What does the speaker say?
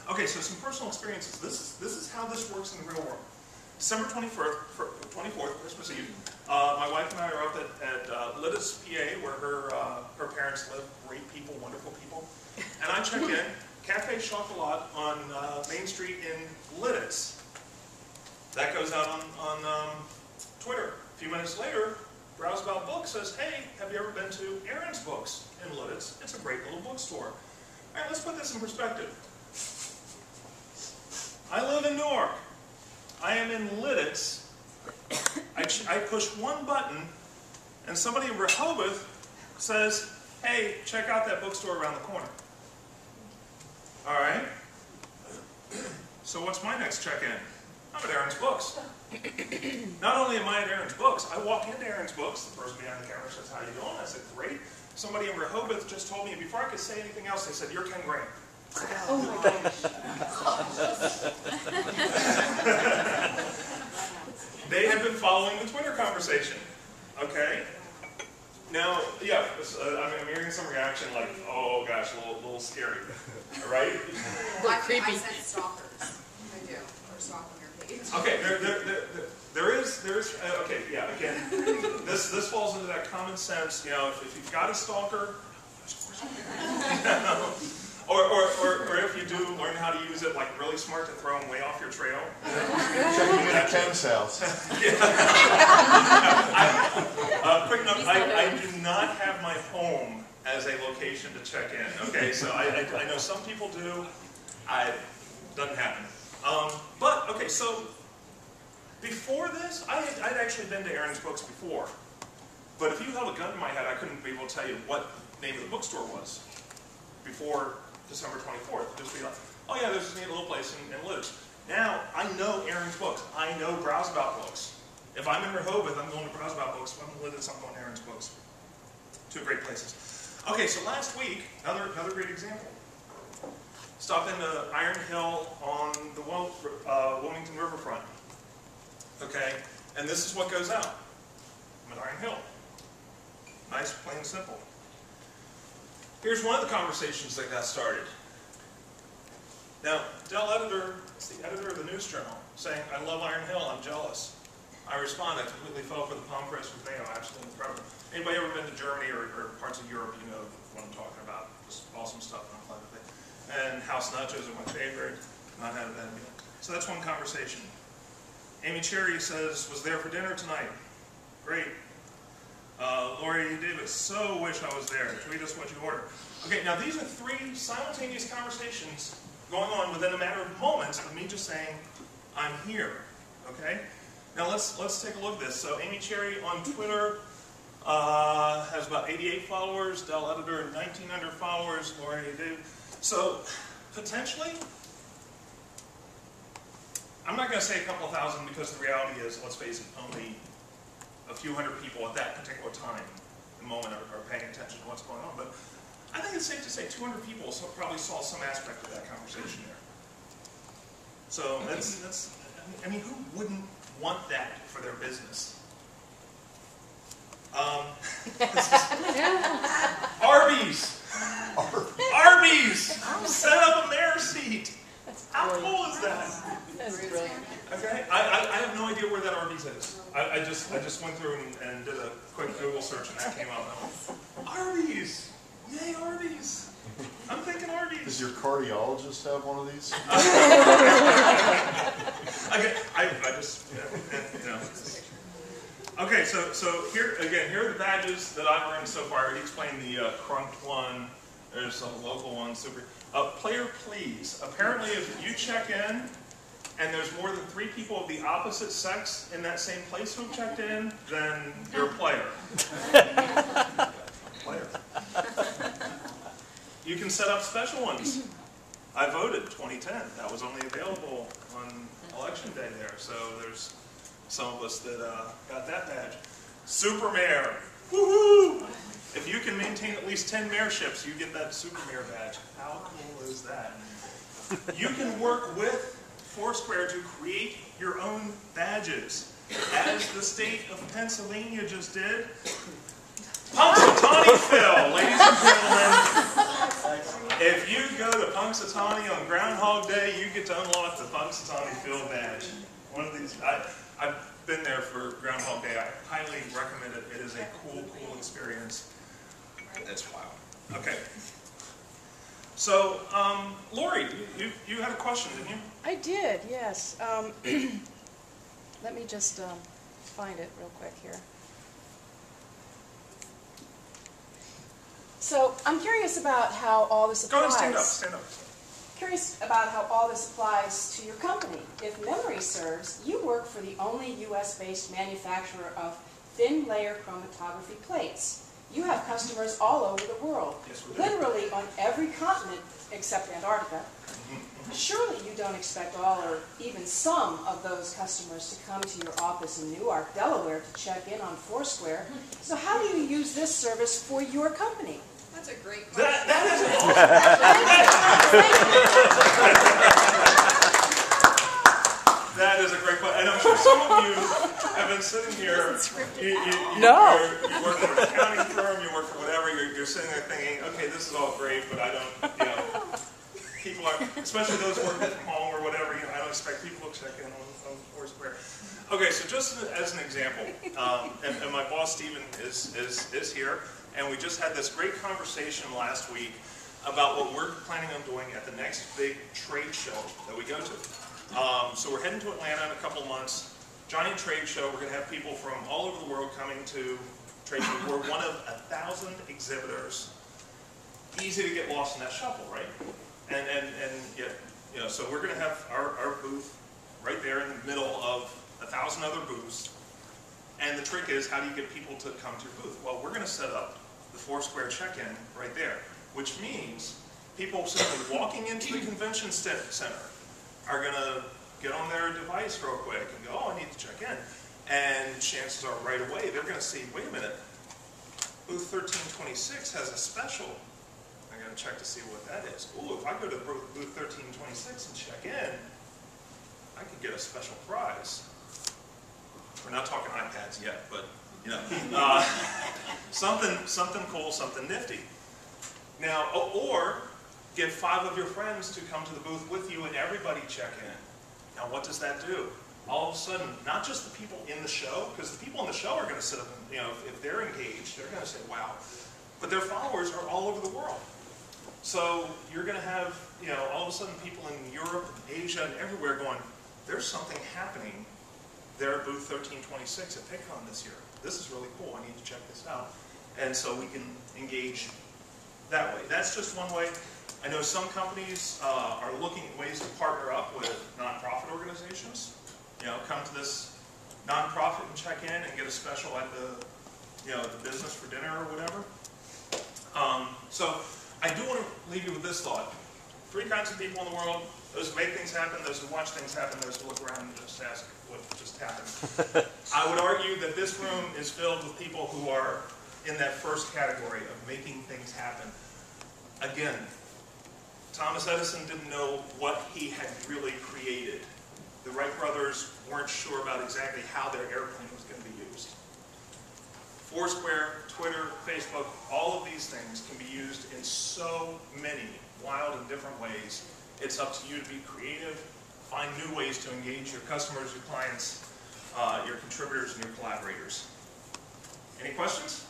Okay, so some personal experiences. This is how this works in the real world. December 24th, Christmas Eve, my wife and I are up at Littis, PA, where her parents live. Great people, wonderful people. And I check in, Cafe Chocolat on Main Street in Littis. That goes out on Twitter. A few minutes later, Browse About Books says, hey, have you ever been to Aaron's Books in Lititz? It's a great little bookstore. All right, let's put this in perspective. I live in Newark. I am in Lititz. I push one button, and somebody in Rehoboth says, hey, check out that bookstore around the corner. All right? So what's my next check-in? I'm at Aaron's Books. Not only am I at Aaron's Books, I walk into Aaron's Books. The person behind the counter says, how you doing? I said, great. Somebody in Rehoboth just told me, and before I could say anything else, they said, you're Ken Graham. Oh my gosh. They have been following the Twitter conversation. Okay? Now, yeah, I'm hearing some reaction like, oh gosh, a little scary. Right? I said stalkers. I do. Or stalking your page. Okay, there is, okay, yeah, again, this falls into that common sense, you know, if you've got a stalker, or if you do learn how to use it, like really smart to throw them way off your trail. Checking in at Ken's house. Quick note, I do not have my home as a location to check in, okay? So I know some people do. Doesn't happen. But, okay, so before this, I'd actually been to Aaron's Books before. But if you held a gun to my head, I couldn't be able to tell you what the name of the bookstore was before December 24th. Just be like, oh yeah, there's this neat little place in Lititz. Now, I know Aaron's Books. I know Browse About Books. If I'm in Rehoboth, I'm going to Browse About Books. If I'm in Lititz, I'm going to Aaron's Books. Two great places. Okay, so last week, another great example. Stopped into Iron Hill on the Wilmington Riverfront. Okay, and this is what goes out. I'm at Iron Hill. Nice, plain and simple. Here's one of the conversations that got started. Now, Dell Editor, it's the editor of the News Journal, saying, I love Iron Hill, I'm jealous. I respond, I completely fell for the palm press with Mayo, absolutely incredible. Anybody ever been to Germany or parts of Europe, you know what I'm talking about. Just awesome stuff, and I'm glad that they. And house nachos are my favorite, not had a bad meal. So that's one conversation. Amy Cherry says, was there for dinner tonight. Great. Lori Davis, so wish I was there. Tweet us what you ordered. Okay, now these are three simultaneous conversations going on within a matter of moments of me just saying, I'm here. Okay? Now let's take a look at this. So Amy Cherry on Twitter has about 88 followers. Dell Editor, 1,900 followers. Lori Davis. So potentially, I'm not going to say a couple thousand because the reality is, let's face it, only a few hundred people at that particular time, the moment, are paying attention to what's going on. But I think it's safe to say 200 people probably saw some aspect of that conversation there. So that's I mean, who wouldn't want that for their business? Arby's! Arby's! Set up a mayor seat! How cool is that? That's brilliant. Okay, I have no idea where that Arby's is. I just went through and did a quick Google search and that came out. Arby's! Yay, Arby's! I'm thinking Arby's. Does your cardiologist have one of these? Okay, I just, you know. Okay, so here are the badges that I've earned so far. I already explained the crunked one. There's a local one, super. Player please. Apparently, if you check in and there's more than 3 people of the opposite sex in that same place who checked in, then you're a player. Player. You can set up special ones. I voted 2010. That was only available on election day there. So there's some of us that got that badge. Super Mayor. Woohoo! If you can maintain at least 10 mayorships, you get that Super Mayor badge. How cool is that? You can work with Foursquare to create your own badges, as the state of Pennsylvania just did. Punxsutawney Phil, ladies and gentlemen. If you go to Punxsutawney on Groundhog Day, you get to unlock the Punxsutawney Field badge. One of these, I've been there for Groundhog Day. I highly recommend it. It is a cool experience. It's wild. Okay. So, Lori, you had a question, didn't you? I did, yes. Let me just find it real quick here. So I'm curious about how all this Go applies. ahead, stand up. Curious about how all this applies to your company. If memory serves, you work for the only U.S.-based manufacturer of thin layer chromatography plates. You have customers all over the world, Yes, we do. literally on every continent except Antarctica. Surely you don't expect all or even some of those customers to come to your office in Newark, Delaware to check in on Foursquare. So how do you use this service for your company? That's a great question. That is That is a great question. And I'm sure some of you have been sitting here. No. You work for an accounting firm, you work for whatever, you're sitting there thinking, okay, this is all great, but I don't, people are, especially those working from home or whatever, I don't expect people to check in on Foursquare. Okay, so just as an example, and my boss, Steven, is here, and we just had this great conversation last week about what we're planning on doing at the next big trade show that we go to. So we're heading to Atlanta in a couple months. Giant trade show. We're going to have people from all over the world coming to trade show. We're one of 1,000 exhibitors. Easy to get lost in that shuffle, right? And yeah, so we're going to have our booth right there in the middle of 1,000 other booths. And the trick is, how do you get people to come to your booth? Well, we're going to set up the Foursquare check-in right there, which means people simply walking into the convention center are going to get on their device real quick and go, oh, I need to check in. And chances are right away they're going to see, wait a minute, booth 1326 has a special. I'm going to check to see what that is. Ooh, if I go to booth 1326 and check in, I could get a special prize. We're not talking iPads yet, but something cool, something nifty. Now, or get 5 of your friends to come to the booth with you and everybody check in. Now, what does that do? All of a sudden, not just the people in the show, because the people in the show are going to sit up and, if they're engaged, they're going to say, wow. But their followers are all over the world. So you're going to have, all of a sudden people in Europe, and Asia, and everywhere going, there's something happening there at booth 1326 at PickCon this year. This is really cool. I need to check this out. And so we can engage that way. That's just one way. I know some companies are looking at ways to partner up with nonprofit organizations. Come to this nonprofit and check in and get a special at the, the business for dinner or whatever. So I do want to leave you with this thought. 3 kinds of people in the world: those who make things happen, those who watch things happen, those who look around and just ask what just happened. I would argue that this room is filled with people who are in that first category of making things happen. Again, Thomas Edison didn't know what he had really created. The Wright brothers weren't sure about exactly how their airplane was going to be used. Foursquare, Twitter, Facebook, all of these things can be used in so many wild and different ways. It's up to you to be creative, find new ways to engage your customers, your clients, your contributors, and your collaborators. Any questions?